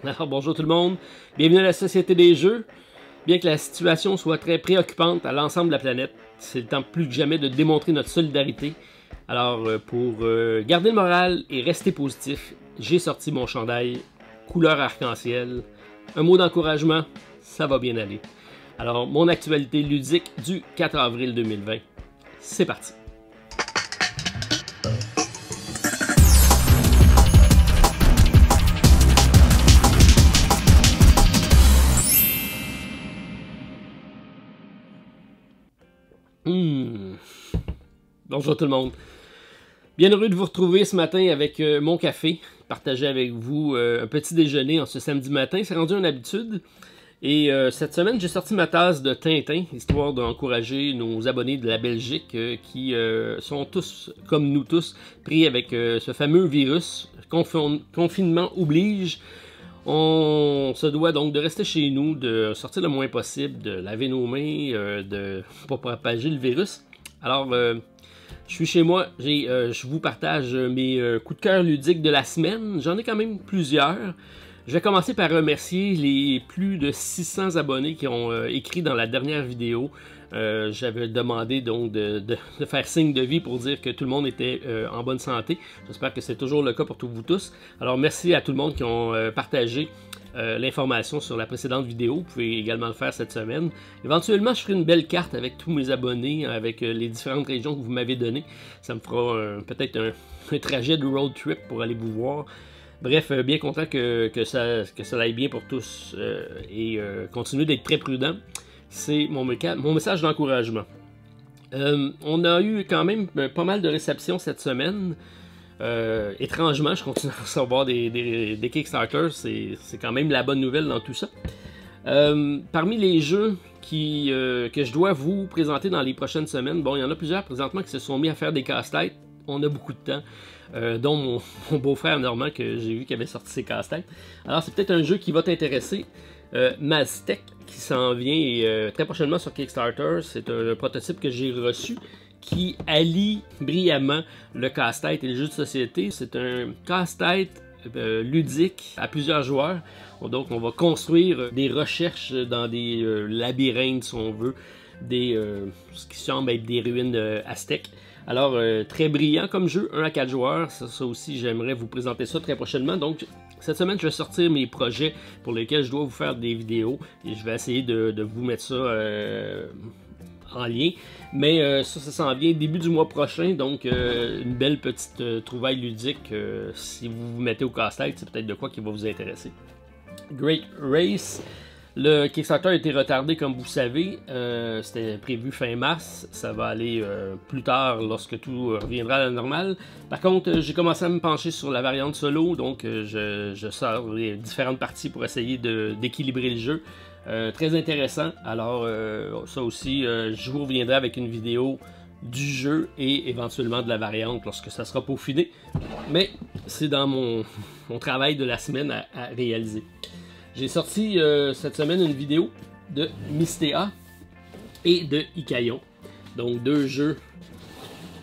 Alors bonjour tout le monde, bienvenue à la Société des Jeux. Bien que la situation soit très préoccupante à l'ensemble de la planète, c'est le temps plus que jamais de démontrer notre solidarité. Alors pour garder le moral et rester positif, j'ai sorti mon chandail couleur arc-en-ciel. Un mot d'encouragement, ça va bien aller. Alors mon actualité ludique du 4 avril 2020, c'est parti. Bonjour tout le monde. Bien heureux de vous retrouver ce matin avec mon café, partager avec vous un petit déjeuner en ce samedi matin. C'est rendu une habitude. Et cette semaine, j'ai sorti ma tasse de Tintin, histoire d'encourager nos abonnés de la Belgique qui sont tous, comme nous tous, pris avec ce fameux virus. Confinement oblige. On se doit donc de rester chez nous, de sortir le moins possible, de laver nos mains, de ne pas propager le virus. Alors, je suis chez moi, je vous partage mes coups de cœur ludiques de la semaine. J'en ai quand même plusieurs. Je vais commencer par remercier les plus de 600 abonnés qui ont écrit dans la dernière vidéo. J'avais demandé donc de faire signe de vie pour dire que tout le monde était en bonne santé. J'espère que c'est toujours le cas pour vous tous. Alors merci à tout le monde qui ont partagé l'information sur la précédente vidéo. Vous pouvez également le faire cette semaine. Éventuellement, je ferai une belle carte avec tous mes abonnés, avec les différentes régions que vous m'avez données. Ça me fera peut-être un trajet de road trip pour aller vous voir. Bref, bien content que ça aille bien pour tous et continuez d'être très prudent. C'est mon message d'encouragement. On a eu quand même pas mal de réceptions cette semaine. Étrangement, je continue à recevoir des Kickstarter. C'est quand même la bonne nouvelle dans tout ça. Parmi les jeux que je dois vous présenter dans les prochaines semaines, bon, il y en a plusieurs présentement qui se sont mis à faire des casse-têtes. On a beaucoup de temps. Dont mon beau-frère Normand, que j'ai vu qui avait sorti ses casse-têtes. Alors c'est peut-être un jeu qui va t'intéresser. Maztec qui s'en vient très prochainement sur Kickstarter. C'est un prototype que j'ai reçu qui allie brillamment le casse-tête et le jeu de société. C'est un casse-tête ludique à plusieurs joueurs. Donc on va construire des recherches dans des labyrinthes si on veut, ce qui semble être des ruines aztèques. Alors, très brillant comme jeu, 1 à 4 joueurs, ça aussi j'aimerais vous présenter ça très prochainement. Donc, cette semaine, je vais sortir mes projets pour lesquels je dois vous faire des vidéos et je vais essayer de vous mettre ça en lien. Mais ça s'en vient début du mois prochain, donc une belle petite trouvaille ludique. Si vous vous mettez au casse-tête, c'est peut-être de quoi qui va vous intéresser. Great Race. Le Kickstarter a été retardé, comme vous savez. C'était prévu fin mars. Ça va aller plus tard lorsque tout reviendra à la normale. Par contre, j'ai commencé à me pencher sur la variante solo. Donc, je sors les différentes parties pour essayer d'équilibrer le jeu. Très intéressant. Alors, ça aussi, je vous reviendrai avec une vidéo du jeu et éventuellement de la variante lorsque ça sera peaufiné. Mais c'est dans mon travail de la semaine à réaliser. J'ai sorti cette semaine une vidéo de Mystea et de Ikayon. Donc 2 jeux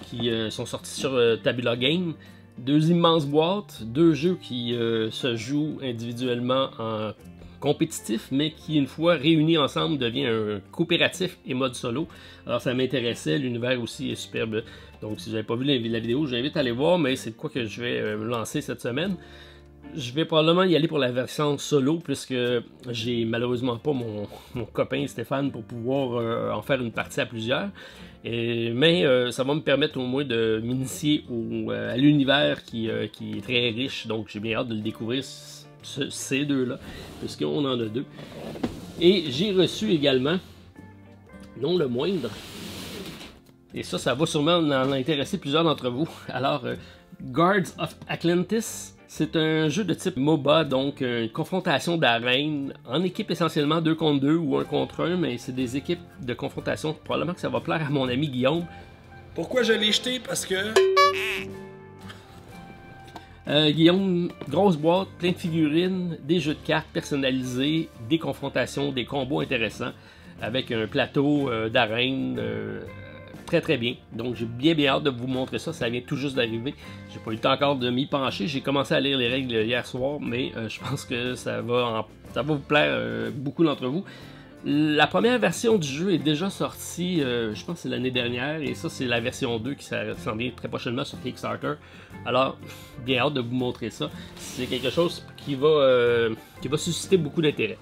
qui sont sortis sur Tabula Game. 2 immenses boîtes, 2 jeux qui se jouent individuellement en compétitif, mais qui une fois réunis ensemble devient un coopératif et mode solo. Alors ça m'intéressait, l'univers aussi est superbe. Donc si vous n'avez pas vu la vidéo, j'invite à aller voir, mais c'est de quoi que je vais me lancer cette semaine. Je vais probablement y aller pour la version solo puisque j'ai malheureusement pas mon copain Stéphane pour pouvoir en faire une partie à plusieurs. Mais ça va me permettre au moins de m'initier à l'univers qui est très riche. Donc j'ai bien hâte de le découvrir, ces deux-là, puisqu'on en a 2. Et j'ai reçu également, non le moindre, et ça va sûrement en intéresser plusieurs d'entre vous. Alors, Guards of Atlantis. C'est un jeu de type MOBA, donc une confrontation d'arène en équipe essentiellement 2 contre 2 ou 1 contre 1, mais c'est des équipes de confrontation. Probablement que ça va plaire à mon ami Guillaume. Pourquoi je l'ai jeté? Parce que... Guillaume, grosse boîte, plein de figurines, des jeux de cartes personnalisés, des confrontations, des combos intéressants, avec un plateau d'arène très très bien. Donc j'ai bien hâte de vous montrer ça. Ça vient tout juste d'arriver. J'ai pas eu le temps encore de m'y pencher. J'ai commencé à lire les règles hier soir, mais je pense que ça va vous plaire beaucoup d'entre vous. La première version du jeu est déjà sortie, je pense que c'est l'année dernière, et ça c'est la version 2 qui s'en vient très prochainement sur Kickstarter. Alors, bien hâte de vous montrer ça. C'est quelque chose qui va susciter beaucoup d'intérêt.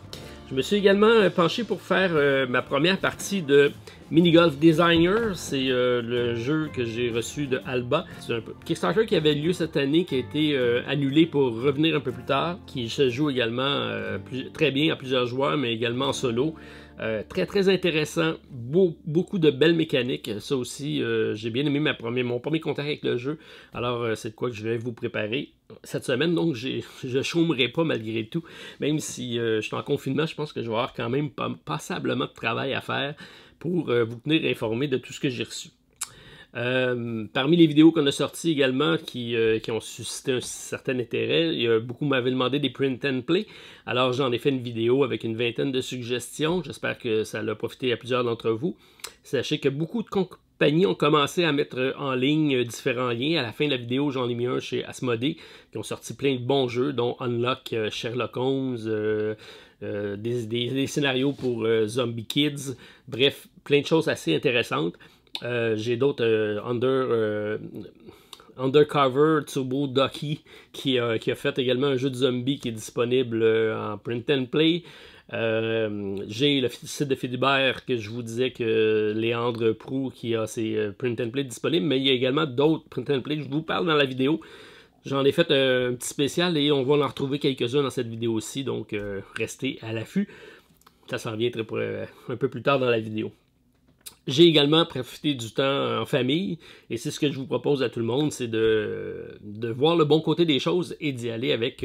Je me suis également penché pour faire ma première partie de Mini Golf Designer. C'est le jeu que j'ai reçu de Alba. C'est un Kickstarter qui avait lieu cette année, qui a été annulé pour revenir un peu plus tard, qui se joue également très bien à plusieurs joueurs, mais également en solo. Très intéressant, beaucoup de belles mécaniques. Ça aussi, j'ai bien aimé mon premier contact avec le jeu. Alors, c'est de quoi que je vais vous préparer cette semaine. Donc, je ne chômerai pas malgré tout. Même si je suis en confinement, je pense que je vais avoir quand même passablement de travail à faire pour vous tenir informé de tout ce que j'ai reçu. Parmi les vidéos qu'on a sorties également qui ont suscité un certain intérêt, beaucoup m'avaient demandé des print and play. Alors j'en ai fait une vidéo avec une vingtaine de suggestions. J'espère que ça a profité à plusieurs d'entre vous. Sachez que beaucoup de compagnies ont commencé à mettre en ligne différents liens. À la fin de la vidéo, j'en ai mis un chez Asmodee qui ont sorti plein de bons jeux, dont Unlock, Sherlock Holmes, des scénarios pour Zombie Kids. Bref, plein de choses assez intéressantes. J'ai d'autres Undercover Turbo Ducky qui a fait également un jeu de zombie qui est disponible en print and play. J'ai le site de Philibert que je vous disais que Léandre Proux qui a ses print and play disponibles, mais il y a également d'autres print and play que je vous parle dans la vidéo. J'en ai fait un petit spécial et on va en retrouver quelques-uns dans cette vidéo aussi, donc restez à l'affût. Ça s'en vient un peu plus tard dans la vidéo. J'ai également profité du temps en famille, et c'est ce que je vous propose à tout le monde, c'est de voir le bon côté des choses et d'y aller avec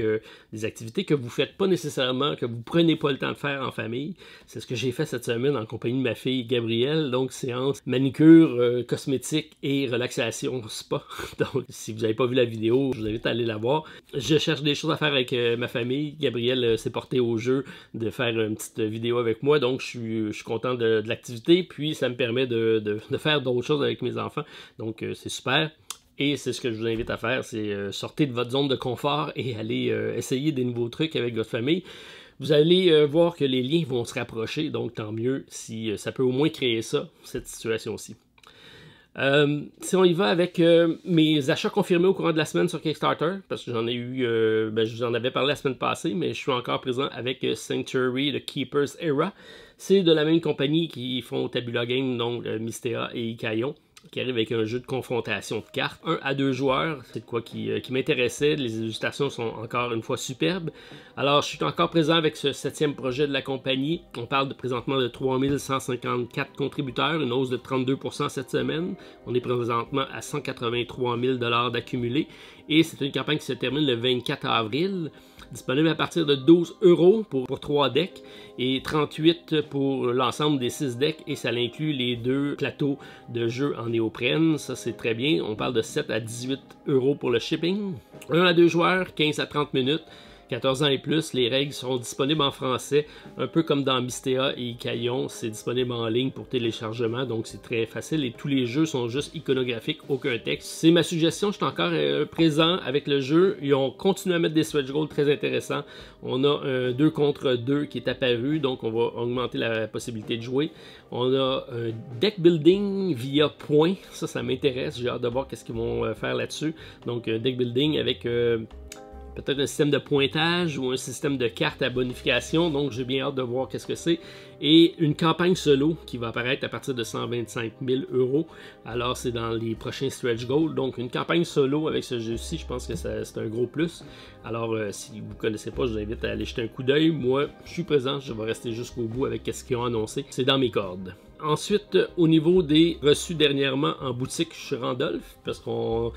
des activités que vous ne faites pas nécessairement, que vous ne prenez pas le temps de faire en famille. C'est ce que j'ai fait cette semaine en compagnie de ma fille Gabrielle, donc séance manucure, cosmétique et relaxation spa. Donc si vous n'avez pas vu la vidéo, je vous invite à aller la voir. Je cherche des choses à faire avec ma famille. Gabrielle s'est portée au jeu de faire une petite vidéo avec moi, donc je suis content de l'activité, puis ça me permet de faire d'autres choses avec mes enfants. Donc, c'est super. Et c'est ce que je vous invite à faire, c'est sortir de votre zone de confort et aller essayer des nouveaux trucs avec votre famille. Vous allez voir que les liens vont se rapprocher, donc tant mieux si ça peut au moins créer ça, cette situation-ci. Si on y va avec mes achats confirmés au courant de la semaine sur Kickstarter, parce que j'en ai eu, je vous en avais parlé la semaine passée, mais je suis encore présent avec Sanctuary, The Keeper's Era. C'est de la même compagnie qui font Tabula Game, donc Mystea et Ikayon, qui arrive avec un jeu de confrontation de cartes, 1 à 2 joueurs, c'est de quoi qui m'intéressait, les illustrations sont encore une fois superbes. Alors je suis encore présent avec ce 7e projet de la compagnie, on parle présentement de 3154 contributeurs, une hausse de 32% cette semaine, on est présentement à 183 000 $ d'accumulé, et c'est une campagne qui se termine le 24 avril, disponible à partir de 12 € pour 3 decks et 38 pour l'ensemble des 6 decks, et ça inclut les 2 plateaux de jeu en néoprène. Ça c'est très bien, on parle de 7 à 18 € pour le shipping. 1 à 2 joueurs, 15 à 30 minutes, 14 ans et plus. Les règles seront disponibles en français, un peu comme dans Mystea et Ikayon, c'est disponible en ligne pour téléchargement, donc c'est très facile et tous les jeux sont juste iconographiques, aucun texte. C'est ma suggestion, je suis encore présent avec le jeu. Ils ont continué à mettre des stretch goals très intéressants. On a un 2 contre 2 qui est apparu, donc on va augmenter la possibilité de jouer. On a un deck building via points, ça m'intéresse, j'ai hâte de voir qu'est-ce qu'ils vont faire là-dessus. Donc un deck building avec peut-être un système de pointage ou un système de cartes à bonification, donc j'ai bien hâte de voir qu'est-ce que c'est. Et une campagne solo qui va apparaître à partir de 125 000 €. Alors c'est dans les prochains stretch goals, donc une campagne solo avec ce jeu-ci, je pense que c'est un gros plus. Alors si vous ne connaissez pas, je vous invite à aller jeter un coup d'œil. Moi, je suis présent, je vais rester jusqu'au bout avec ce qu'ils ont annoncé. C'est dans mes cordes. Ensuite, au niveau des reçus dernièrement en boutique chez Randolph, parce qu'on...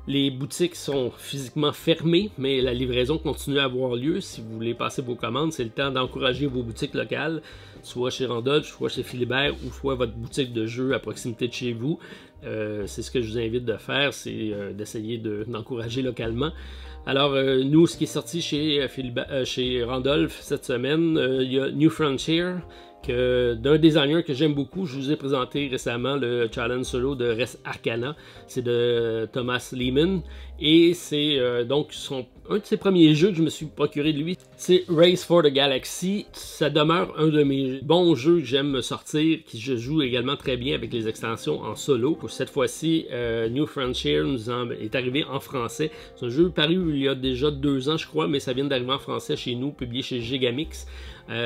Les boutiques sont physiquement fermées, mais la livraison continue à avoir lieu. Si vous voulez passer vos commandes, c'est le temps d'encourager vos boutiques locales, soit chez Randolph, soit chez Philibert, ou soit votre boutique de jeux à proximité de chez vous. C'est ce que je vous invite de faire, c'est d'essayer d'encourager localement. Alors, nous, ce qui est sorti chez Randolph cette semaine, il y a New Frontier, d'un designer que j'aime beaucoup. Je vous ai présenté récemment le challenge solo de Res Arcana. C'est de Thomas Lehman. Et c'est donc un de ses premiers jeux que je me suis procuré de lui. C'est Race for the Galaxy. Ça demeure un de mes bons jeux que j'aime sortir, qui je joue également très bien avec les extensions en solo. Cette fois-ci, New Frontier est arrivé en français. C'est un jeu paru il y a déjà 2 ans, je crois, mais ça vient d'arriver en français chez nous, publié chez Gigamix.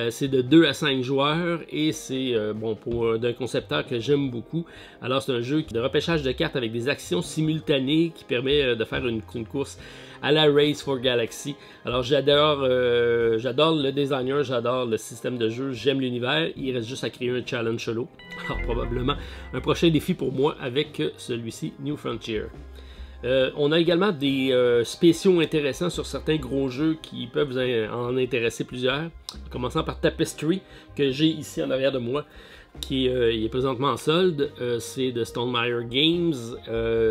C'est de 2 à 5 joueurs et c'est d'un concepteur que j'aime beaucoup. Alors c'est un jeu de repêchage de cartes avec des actions simultanées qui permet de faire une course à la Race for Galaxy. Alors j'adore le designer, j'adore le système de jeu, j'aime l'univers. Il reste juste à créer un challenge solo. Alors probablement un prochain défi pour moi avec celui-ci, New Frontier. On a également des spéciaux intéressants sur certains gros jeux qui peuvent vous en intéresser plusieurs. Commençant par Tapestry, que j'ai ici en arrière de moi, qui est présentement en solde. C'est de Stonemaier Games.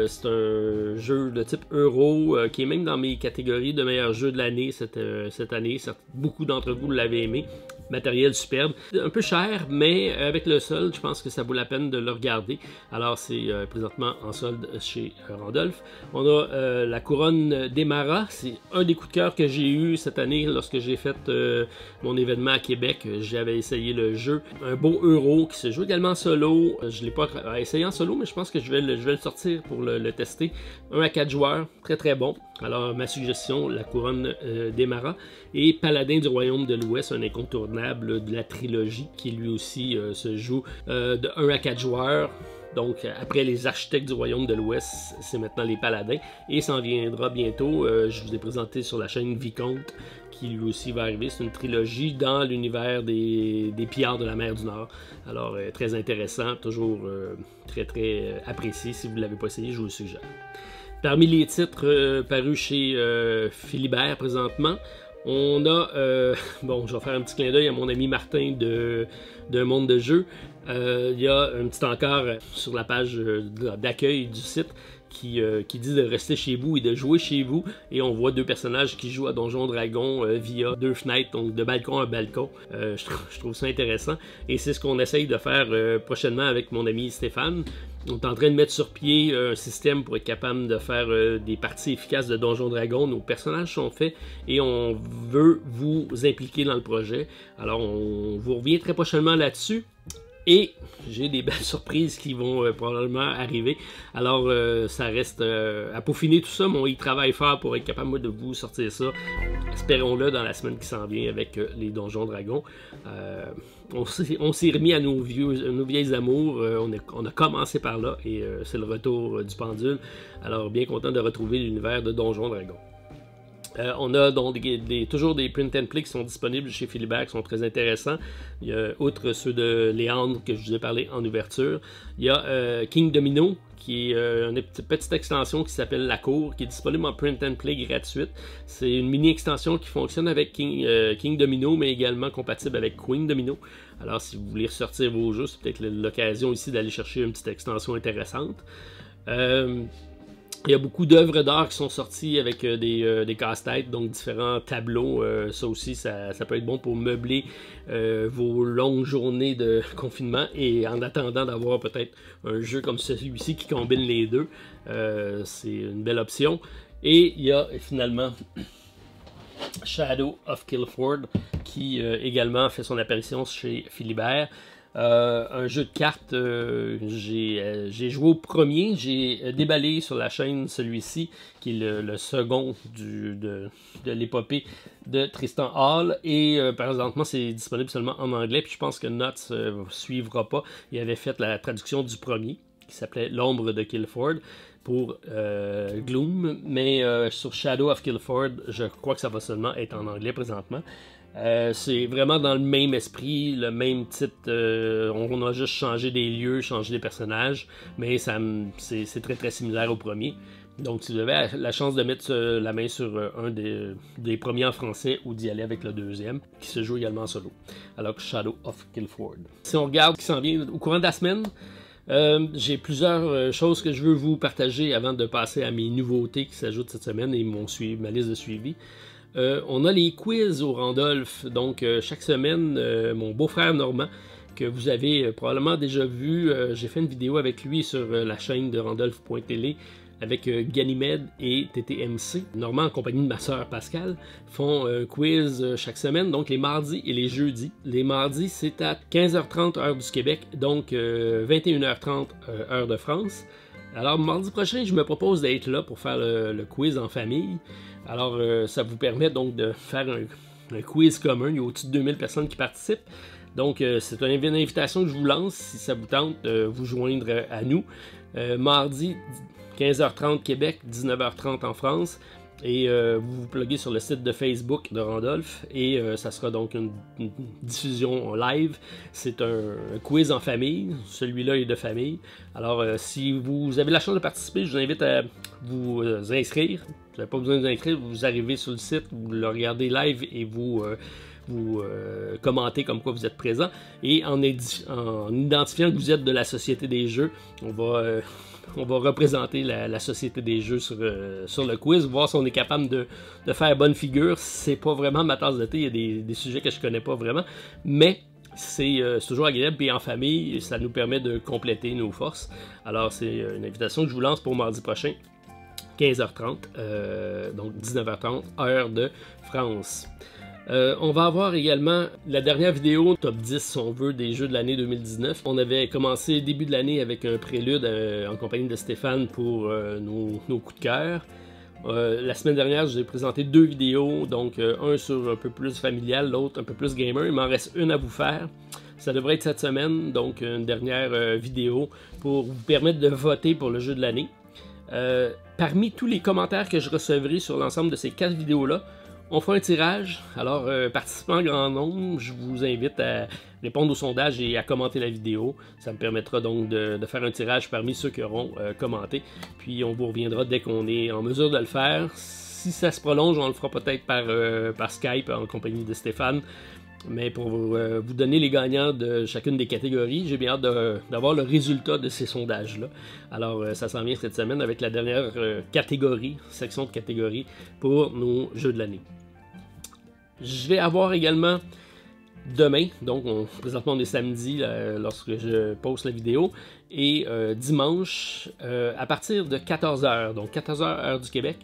C'est un jeu de type euro qui est même dans mes catégories de meilleurs jeux de l'année cette année. Beaucoup d'entre vous l'avez aimé. Matériel superbe. Un peu cher, mais avec le solde, je pense que ça vaut la peine de le regarder. Alors, c'est présentement en solde chez Randolph. On a la couronne d'Emara. C'est un des coups de cœur que j'ai eu cette année lorsque j'ai fait mon événement à Québec. J'avais essayé le jeu. Un beau euro qui se joue également en solo. Je ne l'ai pas essayé en solo, mais je pense que je vais le sortir pour le tester. 1 à 4 joueurs. Très très bon. Alors, ma suggestion, la couronne d'Emara. Et Paladin du Royaume de l'Ouest, un incontournable de la trilogie qui lui aussi se joue de 1 à 4 joueurs. Donc, après les architectes du Royaume de l'Ouest, c'est maintenant les Paladins. Et s'en viendra bientôt, je vous ai présenté sur la chaîne Vicomte, qui lui aussi va arriver. C'est une trilogie dans l'univers des pillards de la mer du Nord. Alors, très intéressant, toujours très très apprécié. Si vous ne l'avez pas essayé, je vous le suggère. Parmi les titres parus chez Philibert présentement, on a, je vais faire un petit clin d'œil à mon ami Martin d'un monde de jeu. Il y a un petit encart sur la page d'accueil du site qui dit de rester chez vous et de jouer chez vous. Et on voit 2 personnages qui jouent à Donjons Dragons via 2 fenêtres, donc de balcon à balcon. Je trouve ça intéressant. Et c'est ce qu'on essaye de faire prochainement avec mon ami Stéphane. On est en train de mettre sur pied un système pour être capable de faire des parties efficaces de Donjons Dragons. Nos personnages sont faits et on veut vous impliquer dans le projet. Alors on vous revient très prochainement là-dessus. Et j'ai des belles surprises qui vont probablement arriver. Alors, ça reste à peaufiner tout ça, mais on y travaille fort pour être capable de vous sortir ça. Espérons-le dans la semaine qui s'en vient avec les Donjons Dragons. On s'est remis à nos vieilles amours. On a commencé par là et c'est le retour du pendule. Alors, bien content de retrouver l'univers de Donjons Dragons. On a donc toujours des print and play qui sont disponibles chez Philibert, qui sont très intéressants. Il y a, outre ceux de Léandre que je vous ai parlé en ouverture, il y a King Domino, qui est une petite extension qui s'appelle La Cour, qui est disponible en print and play gratuite. C'est une mini-extension qui fonctionne avec King Domino, mais également compatible avec Queen Domino. Alors si vous voulez ressortir vos jeux, c'est peut-être l'occasion ici d'aller chercher une petite extension intéressante. Il y a beaucoup d'œuvres d'art qui sont sorties avec des casse-têtes, donc différents tableaux. Ça aussi, ça peut être bon pour meubler vos longues journées de confinement. Et en attendant d'avoir peut-être un jeu comme celui-ci qui combine les deux, c'est une belle option. Et il y a finalement Shadow of Killford qui également fait son apparition chez Philibert. Un jeu de cartes, j'ai joué au premier, j'ai déballé sur la chaîne celui-ci, qui est le second de l'épopée de Tristan Hall, et présentement c'est disponible seulement en anglais, puis je pense que Nuts ne suivra pas. Il avait fait la traduction du premier, qui s'appelait L'ombre de Killford, pour Gloom, mais sur Shadow of Killford, je crois que ça va seulement être en anglais présentement. C'est vraiment dans le même esprit, le même titre. On a juste changé des lieux, changé des personnages, mais c'est très très similaire au premier. Donc si vous avez la chance de mettre la main sur un des premiers en français ou d'y aller avec le deuxième, qui se joue également en solo, alors que Shadow of Killford. Si on regarde ce qui s'en vient au courant de la semaine, j'ai plusieurs choses que je veux vous partager avant de passer à mes nouveautés qui s'ajoutent cette semaine et ma liste de suivi. On a les quiz au Randolph. Donc, chaque semaine, mon beau-frère Normand, que vous avez probablement déjà vu, j'ai fait une vidéo avec lui sur la chaîne de Randolph.tv avec Ganymède et TTMC. Normand, en compagnie de ma soeur Pascal, font un quiz chaque semaine, donc les mardis et les jeudis. Les mardis, c'est à 15h30 heure du Québec, donc 21h30 heure de France. Alors, mardi prochain, je me propose d'être là pour faire le quiz en famille. Alors, ça vous permet donc de faire un quiz commun. Il y a au-dessus de 2000 personnes qui participent. Donc, c'est une invitation que je vous lance, si ça vous tente de vous joindre à nous. Mardi, 15h30 Québec, 19h30 en France. Et vous vous pluguez sur le site de Facebook de Randolph. Et ça sera donc une diffusion live. C'est un quiz en famille. Celui-là est de famille. Alors, si vous avez la chance de participer, je vous invite à vous inscrire. Vous n'avez pas besoin de vous inscrire. Vous arrivez sur le site, vous le regardez live et vous commentez comme quoi vous êtes présent. Et en identifiant que vous êtes de la Société des Jeux, on va représenter la Société des Jeux sur le quiz, voir si on est capable de faire bonne figure. C'est pas vraiment ma tasse de thé, il y a des sujets que je connais pas vraiment, mais c'est toujours agréable, et en famille, ça nous permet de compléter nos forces. Alors c'est une invitation que je vous lance pour mardi prochain, 15h30, donc 19h30, heure de France. On va avoir également la dernière vidéo, top 10 si on veut, des jeux de l'année 2019. On avait commencé début de l'année avec un prélude en compagnie de Stéphane pour nos coups de cœur. La semaine dernière, je vous ai présenté 2 vidéos, donc un sur un peu plus familial, l'autre un peu plus gamer. Il m'en reste une à vous faire. Ça devrait être cette semaine, donc une dernière vidéo pour vous permettre de voter pour le jeu de l'année. Parmi tous les commentaires que je recevrai sur l'ensemble de ces 4 vidéos-là, on fera un tirage. Alors, participants en grand nombre, je vous invite à répondre au sondage et à commenter la vidéo. Ça me permettra donc de faire un tirage parmi ceux qui auront commenté. Puis, on vous reviendra dès qu'on est en mesure de le faire. Si ça se prolonge, on le fera peut-être par Skype en compagnie de Stéphane. Mais pour vous donner les gagnants de chacune des catégories, j'ai bien hâte d'avoir le résultat de ces sondages-là. Alors, ça s'en vient cette semaine avec la dernière section de catégorie pour nos jeux de l'année. Je vais avoir également demain, donc présentement on est samedi lorsque je poste la vidéo, et dimanche à partir de 14h, donc 14h heure du Québec,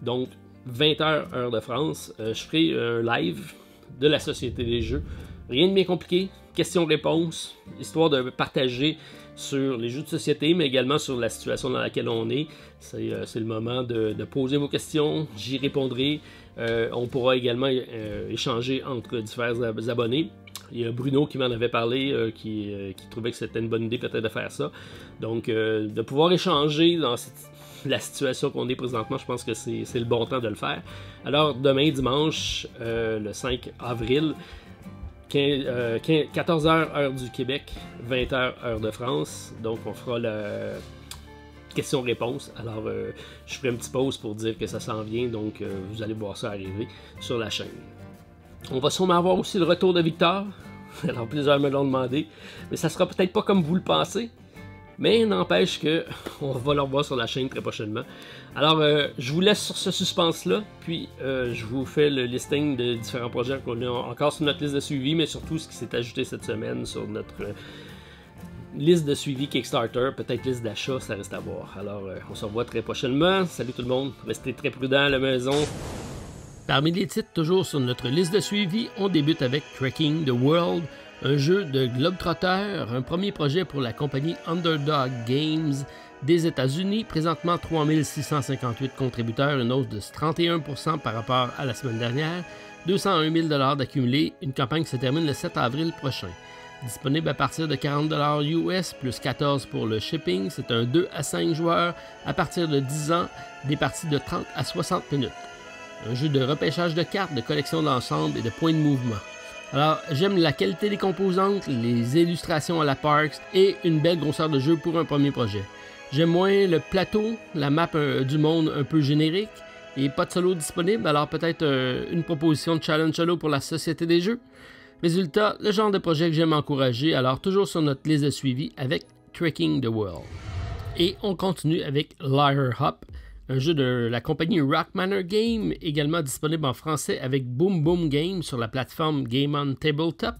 donc 20h heure de France, je ferai un live de la Société des Jeux. Rien de bien compliqué, questions-réponses, histoire de partager sur les jeux de société, mais également sur la situation dans laquelle on est. C'est le moment de poser vos questions, j'y répondrai. On pourra également échanger entre divers abonnés. Il y a Bruno qui m'en avait parlé, qui trouvait que c'était une bonne idée peut-être de faire ça. Donc, de pouvoir échanger dans la situation qu'on est présentement, je pense que c'est le bon temps de le faire. Alors, demain, dimanche, le 5 avril, 14h heure du Québec, 20h heure de France. Donc, on fera la question-réponse. Alors, je ferai une petite pause pour dire que ça s'en vient. Donc, vous allez voir ça arriver sur la chaîne. On va sûrement avoir aussi le retour de Victor. Alors, plusieurs me l'ont demandé. Mais ça sera peut-être pas comme vous le pensez. Mais n'empêche que on va le revoir sur la chaîne très prochainement. Alors, je vous laisse sur ce suspense-là, puis je vous fais le listing de différents projets qu'on a encore sur notre liste de suivi, mais surtout ce qui s'est ajouté cette semaine sur notre liste de suivi Kickstarter, peut-être liste d'achat, ça reste à voir. Alors, on se revoit très prochainement. Salut tout le monde, restez très prudents à la maison. Parmi les titres toujours sur notre liste de suivi, on débute avec Trekking the World, un jeu de Globetrotter, un premier projet pour la compagnie Underdog Games des États-Unis. Présentement, 3658 contributeurs, une hausse de 31% par rapport à la semaine dernière. 201 000 $ d'accumulé, une campagne qui se termine le 7 avril prochain. Disponible à partir de 40 $ US, plus 14 pour le shipping. C'est un 2 à 5 joueurs à partir de 10 ans, des parties de 30 à 60 minutes. Un jeu de repêchage de cartes, de collection d'ensemble et de points de mouvement. Alors, j'aime la qualité des composantes, les illustrations à la Parks et une belle grosseur de jeu pour un premier projet. J'aime moins le plateau, la map du monde un peu générique et pas de solo disponible, alors peut-être une proposition de challenge solo pour la Société des Jeux. Résultat, le genre de projet que j'aime encourager, alors toujours sur notre liste de suivi avec Trekking the World. Et on continue avec Liar Hop, un jeu de la compagnie Rock Manor Game, également disponible en français avec Boom Boom Game sur la plateforme Game on Tabletop,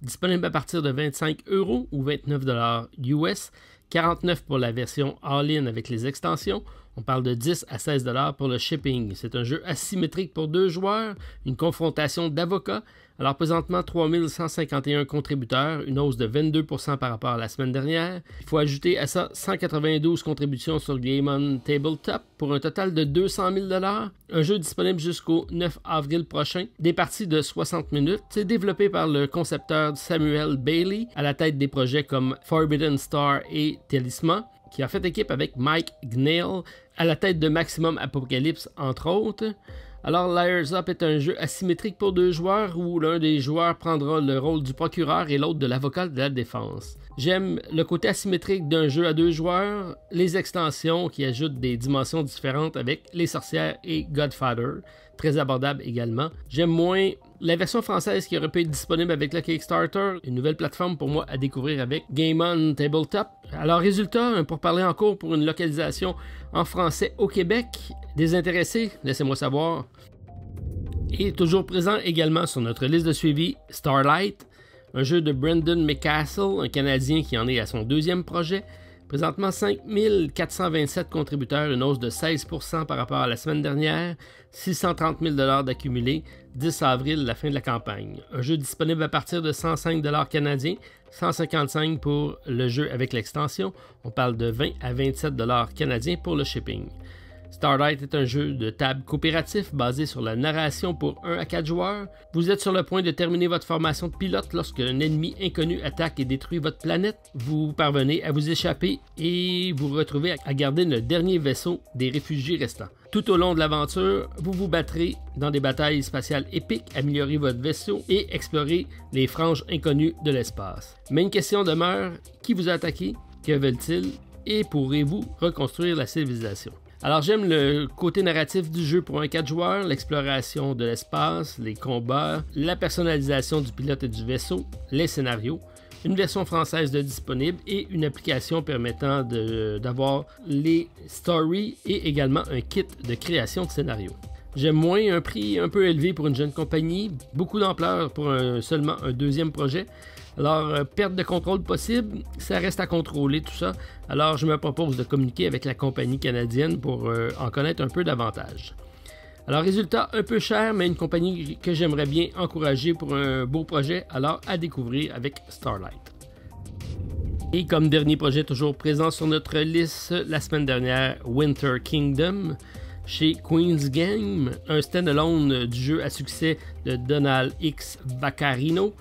disponible à partir de 25 € ou 29 $ US, 49 pour la version all-in avec les extensions. On parle de 10 à 16 $ pour le shipping. C'est un jeu asymétrique pour 2 joueurs, une confrontation d'avocats. Alors présentement, 3151 contributeurs, une hausse de 22% par rapport à la semaine dernière. Il faut ajouter à ça 192 contributions sur Game on Tabletop pour un total de 200 000 $. Un jeu disponible jusqu'au 9 avril prochain. Des parties de 60 minutes. C'est développé par le concepteur Samuel Bailey, à la tête des projets comme Forbidden Star et Talisman, qui a fait équipe avec Mike Gnale, à la tête de Maximum Apocalypse, entre autres. Alors, Liar's Up est un jeu asymétrique pour 2 joueurs où l'un des joueurs prendra le rôle du procureur et l'autre de l'avocat de la défense. J'aime le côté asymétrique d'un jeu à 2 joueurs, les extensions qui ajoutent des dimensions différentes avec Les Sorcières et Godfather, très abordable également. J'aime moins la version française qui aurait pu être disponible avec le Kickstarter, une nouvelle plateforme pour moi à découvrir avec Game on Tabletop. Alors résultat, pour parler en cours pour une localisation en français au Québec, des intéressés, laissez-moi savoir. Et toujours présent également sur notre liste de suivi, Starlight, un jeu de Brendan McCastle, un Canadien qui en est à son 2e projet. Présentement, 5427 contributeurs, une hausse de 16% par rapport à la semaine dernière, 630 000 $ d'accumulé, 10 avril, la fin de la campagne. Un jeu disponible à partir de 105 $ canadiens, 155 pour le jeu avec l'extension. On parle de 20 à 27 $ canadiens pour le shipping. Starlight est un jeu de table coopératif basé sur la narration pour 1 à 4 joueurs. Vous êtes sur le point de terminer votre formation de pilote lorsque un ennemi inconnu attaque et détruit votre planète. Vous parvenez à vous échapper et vous retrouvez à garder le dernier vaisseau des réfugiés restants. Tout au long de l'aventure, vous vous battrez dans des batailles spatiales épiques, améliorez votre vaisseau et explorez les franges inconnues de l'espace. Mais une question demeure, qui vous a attaqué? Que veulent-ils? Et pourrez-vous reconstruire la civilisation? Alors j'aime le côté narratif du jeu pour un 4 joueurs, l'exploration de l'espace, les combats, la personnalisation du pilote et du vaisseau, les scénarios, une version française de disponible et une application permettant d'avoir les stories et également un kit de création de scénario. J'aime moins un prix un peu élevé pour une jeune compagnie, beaucoup d'ampleur pour seulement un 2e projet. Alors, perte de contrôle possible, ça reste à contrôler tout ça. Alors, je me propose de communiquer avec la compagnie canadienne pour en connaître un peu davantage. Alors, résultat, un peu cher, mais une compagnie que j'aimerais bien encourager pour un beau projet, alors à découvrir avec Starlight. Et comme dernier projet toujours présent sur notre liste, la semaine dernière, Winter Kingdom, chez Queen's Game, un stand-alone du jeu à succès de Donald X. Vaccarino,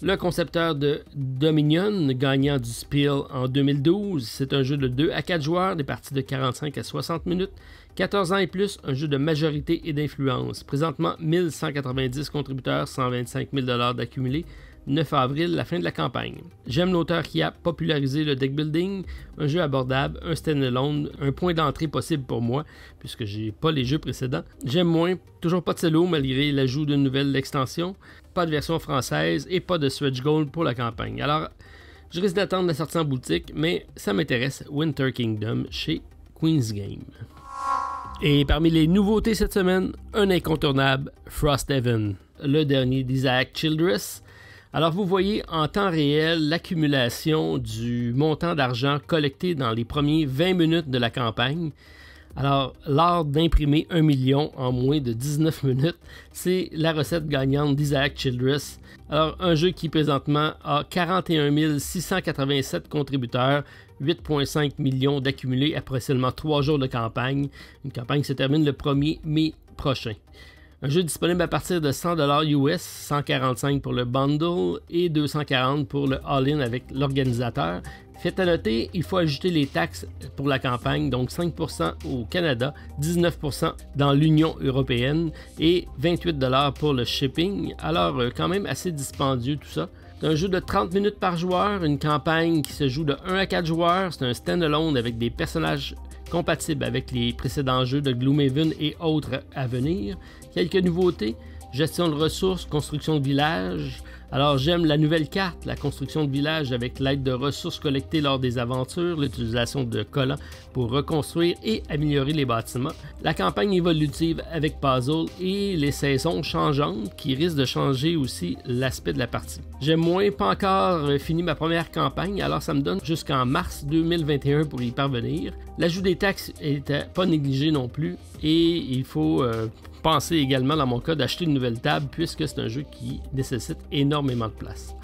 le concepteur de Dominion, gagnant du Spiel en 2012. C'est un jeu de 2 à 4 joueurs, des parties de 45 à 60 minutes, 14 ans et plus, un jeu de majorité et d'influence. Présentement, 1190 contributeurs, 125 000 $ d'accumulé, 9 avril, la fin de la campagne. J'aime l'auteur qui a popularisé le deck building, un jeu abordable, un stand-alone, un point d'entrée possible pour moi, puisque j'ai pas les jeux précédents. J'aime moins, toujours pas de solo malgré l'ajout d'une nouvelle extension, pas de version française et pas de stretch goal pour la campagne. Alors, je risque d'attendre la sortie en boutique, mais ça m'intéresse, Winter Kingdom chez Queen's Game. Et parmi les nouveautés cette semaine, un incontournable, Frosthaven, le dernier d'Isaac Childress. Alors vous voyez en temps réel l'accumulation du montant d'argent collecté dans les premiers 20 minutes de la campagne. Alors l'art d'imprimer 1 million en moins de 19 minutes, c'est la recette gagnante d'Isaac Childress. Alors un jeu qui présentement a 41 687 contributeurs, 8,5 millions d'accumulés après seulement 3 jours de campagne. Une campagne qui se termine le 1er mai prochain. Un jeu disponible à partir de 100 $ US, 145 pour le bundle et 240 pour le all-in avec l'organisateur. Fait à noter, il faut ajouter les taxes pour la campagne, donc 5% au Canada, 19% dans l'Union européenne et 28 $ pour le shipping. Alors quand même assez dispendieux tout ça. C'est un jeu de 30 minutes par joueur, une campagne qui se joue de 1 à 4 joueurs. C'est un stand-alone avec des personnages compatibles avec les précédents jeux de Gloomhaven et autres à venir. Quelques nouveautés, gestion de ressources, construction de villages, Alors j'aime la nouvelle carte, la construction de villages avec l'aide de ressources collectées lors des aventures, l'utilisation de collants pour reconstruire et améliorer les bâtiments, la campagne évolutive avec puzzle et les saisons changeantes qui risquent de changer aussi l'aspect de la partie. J'aime moins, pas encore fini ma première campagne, alors ça me donne jusqu'en mars 2021 pour y parvenir. L'ajout des taxes n'était pas négligé non plus et il faut penser également dans mon cas d'acheter une nouvelle table puisque c'est un jeu qui nécessite énormément de place.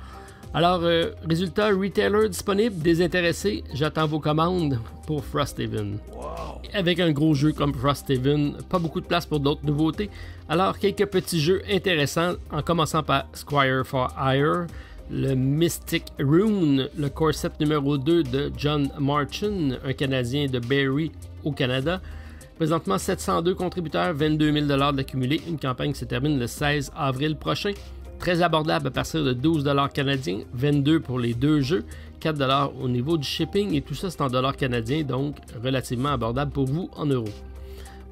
Alors, résultat, retailer disponible, désintéressé, j'attends vos commandes pour Frosthaven. Wow. Avec un gros jeu comme Frosthaven, pas beaucoup de place pour d'autres nouveautés, alors quelques petits jeux intéressants en commençant par Squire for Hire, le Mystic Rune, le core set numéro 2 de John Marchand, un Canadien de Barrie au Canada. Présentement, 702 contributeurs, 22 000 d'accumulés. Une campagne qui se termine le 16 avril prochain. Très abordable à partir de 12 $ canadiens, 22 pour les deux jeux, 4 $ au niveau du shipping et tout ça c'est en dollars canadiens, donc relativement abordable pour vous en euros.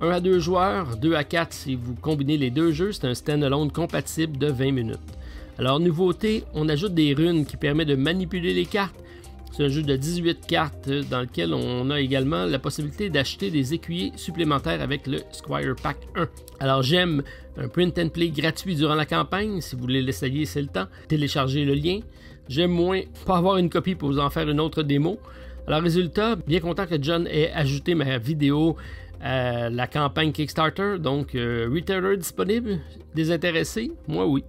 1 à 2 joueurs, 2 à 4 si vous combinez les deux jeux, c'est un stand-alone compatible de 20 minutes. Alors nouveauté, on ajoute des runes qui permettent de manipuler les cartes. C'est un jeu de 18 cartes dans lequel on a également la possibilité d'acheter des écuyers supplémentaires avec le Squire Pack 1. Alors j'aime un print and play gratuit durant la campagne, si vous voulez l'essayer c'est le temps, téléchargez le lien. J'aime moins pas avoir une copie pour vous en faire une autre démo. Alors résultat, bien content que John ait ajouté ma vidéo à la campagne Kickstarter, donc retailer disponible, désintéressé, moi oui.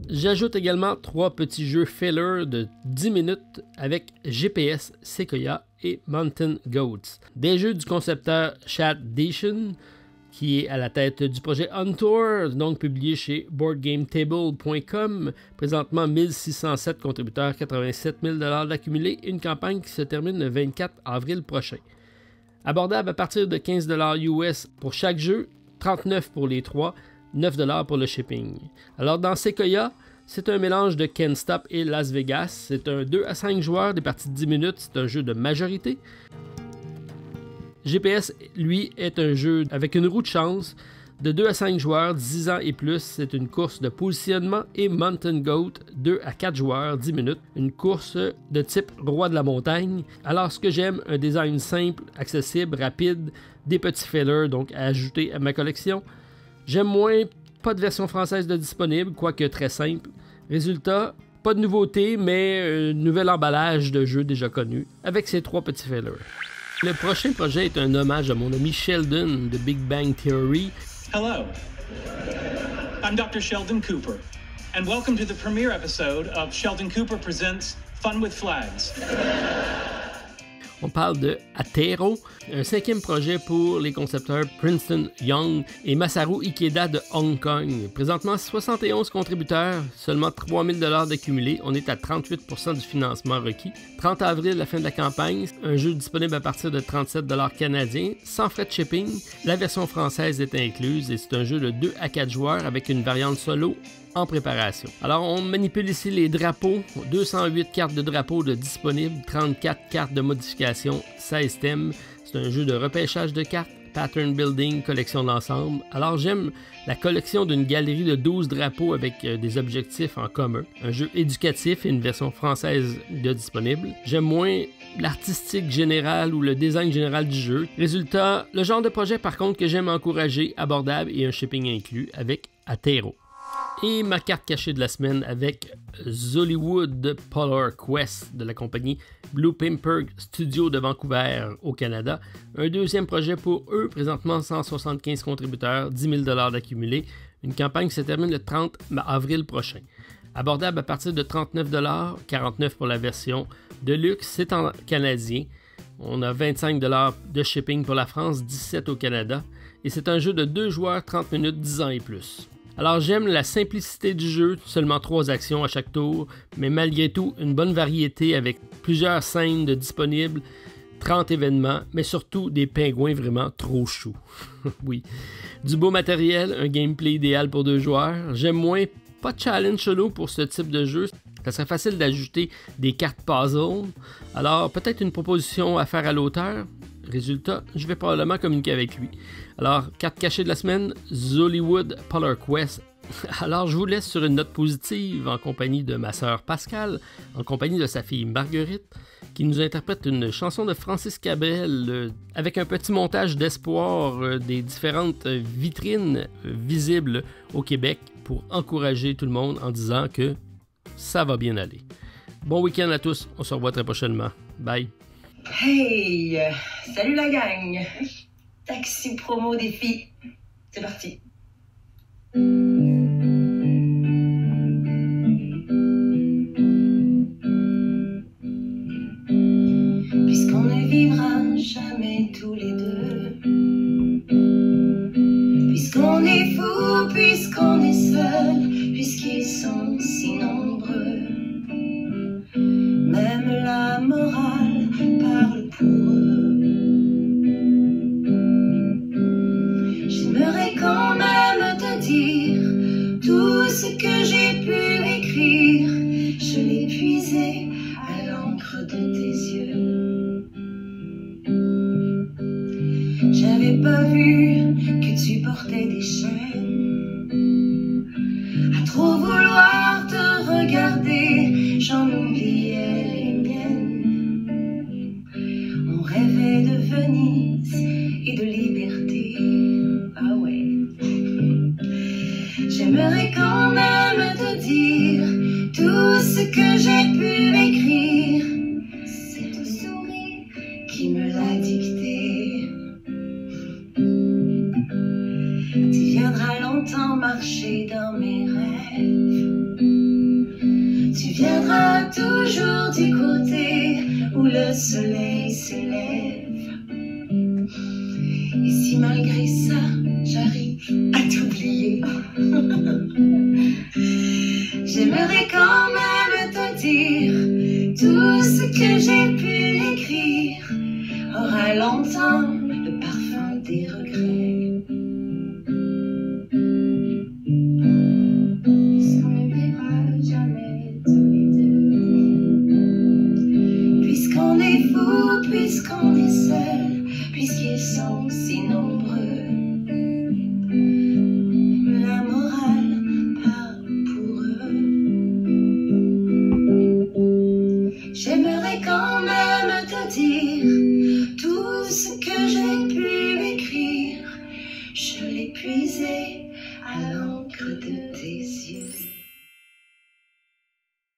J'ajoute également 3 petits jeux filler de 10 minutes avec GPS, Sequoia et Mountain Goats. Des jeux du concepteur Chad Deacon, qui est à la tête du projet Untour, donc publié chez BoardGameTable.com. Présentement 1607 contributeurs, 87 000 d'accumulés, une campagne qui se termine le 24 avril prochain. Abordable à partir de 15 $ US pour chaque jeu, 39 pour les 3, 9 $ pour le shipping. Alors dans Sequoia, c'est un mélange de Can't Stop et Las Vegas. C'est un 2 à 5 joueurs, des parties de 10 minutes, c'est un jeu de majorité. GPS, lui, est un jeu avec une roue de chance de 2 à 5 joueurs, 10 ans et plus. C'est une course de positionnement. Et Mountain Goat, 2 à 4 joueurs, 10 minutes. Une course de type roi de la montagne. Alors, ce que j'aime, un design simple, accessible, rapide, des petits fillers, donc à ajouter à ma collection. J'aime moins, pas de version française de disponible, quoique très simple. Résultat, pas de nouveauté, mais un nouvel emballage de jeu déjà connu, avec ces 3 petits fillers. Le prochain projet est un hommage à mon ami Sheldon de Big Bang Theory. Hello, I'm Dr. Sheldon Cooper, and welcome to the premiere episode of Sheldon Cooper Presents Fun with Flags. On parle de Atero, un 5e projet pour les concepteurs Princeton Young et Masaru Ikeda de Hong Kong. Présentement, 71 contributeurs, seulement 3 000 $ d'accumulés. On est à 38% du financement requis. 30 avril, la fin de la campagne. Un jeu disponible à partir de 37 $ canadiens, sans frais de shipping. La version française est incluse et c'est un jeu de 2 à 4 joueurs avec une variante solo en préparation. Alors, on manipule ici les drapeaux, 208 cartes de drapeaux de disponibles, 34 cartes de modification, 16 thèmes. C'est un jeu de repêchage de cartes, pattern building, collection d'ensemble. Alors, j'aime la collection d'une galerie de 12 drapeaux avec des objectifs en commun. Un jeu éducatif et une version française de disponible. J'aime moins l'artistique général ou le design général du jeu. Résultat, le genre de projet par contre que j'aime encourager, abordable et un shipping inclus avec Atero. Et ma carte cachée de la semaine avec Zollywood Polar Quest de la compagnie Blue Pimper Studio de Vancouver au Canada. Un 2e projet pour eux, présentement 175 contributeurs, 10 000 $ d'accumulés. Une campagne qui se termine le 30 avril prochain. Abordable à partir de 39 $, 49 pour la version de luxe, c'est en canadien. On a 25 $ de shipping pour la France, 17 au Canada. Et c'est un jeu de 2 joueurs, 30 minutes, 10 ans et plus. Alors j'aime la simplicité du jeu, seulement 3 actions à chaque tour, mais malgré tout une bonne variété avec plusieurs scènes de disponibles, 30 événements, mais surtout des pingouins vraiment trop choux. Oui, du beau matériel, un gameplay idéal pour 2 joueurs. J'aime moins, pas de challenge solo pour ce type de jeu. Ça serait facile d'ajouter des cartes puzzle. Alors peut-être une proposition à faire à l'auteur. Résultat, je vais probablement communiquer avec lui. Alors, carte cachée de la semaine, Zollywood Polar Quest Alors, je vous laisse sur une note positive en compagnie de ma sœur Pascale, en compagnie de sa fille Marguerite, qui nous interprète une chanson de Francis Cabrel avec un petit montage d'espoir des différentes vitrines visibles au Québec pour encourager tout le monde en disant que ça va bien aller. Bon week-end à tous, on se revoit très prochainement. Bye! Hey! Salut la gang! Taxi promo des filles. C'est parti. Puisqu'on ne vivra jamais tous les deux, puisqu'on est fou, puisqu'on est seul, puisqu'ils sont si nombreux, même la morale parle pour eux. J'aimerais quand même te dire tout ce que j'ai pu écrire. Je l'ai puisé à l'encre de tes yeux. J'avais pas vu que tu portais des chaînes. À trop vouloir te regarder, j'en oubliais les miennes. On rêvait de Venise et de liberté. Ah ouais. J'aimerais quand même te dire tout ce que j'ai pu écrire. C'est ton sourire qui me l'a dicté. Tu viendras longtemps marcher dans mes rêves. Tu viendras toujours du côté où le soleil se lève. Et si malgré ça, j'arrive à t'oublier, j'aimerais quand même te dire tout ce que j'ai pu écrire aura longtemps le parfum des regrets. Puisqu'on ne vivra jamais tous les deux, puisqu'on est fou, puisqu'on est seul, puisqu'ils sont si nombreux, la morale parle pour eux. J'aimerais quand même te dire tout ce que j'ai pu écrire. Je l'ai puisé à l'encre de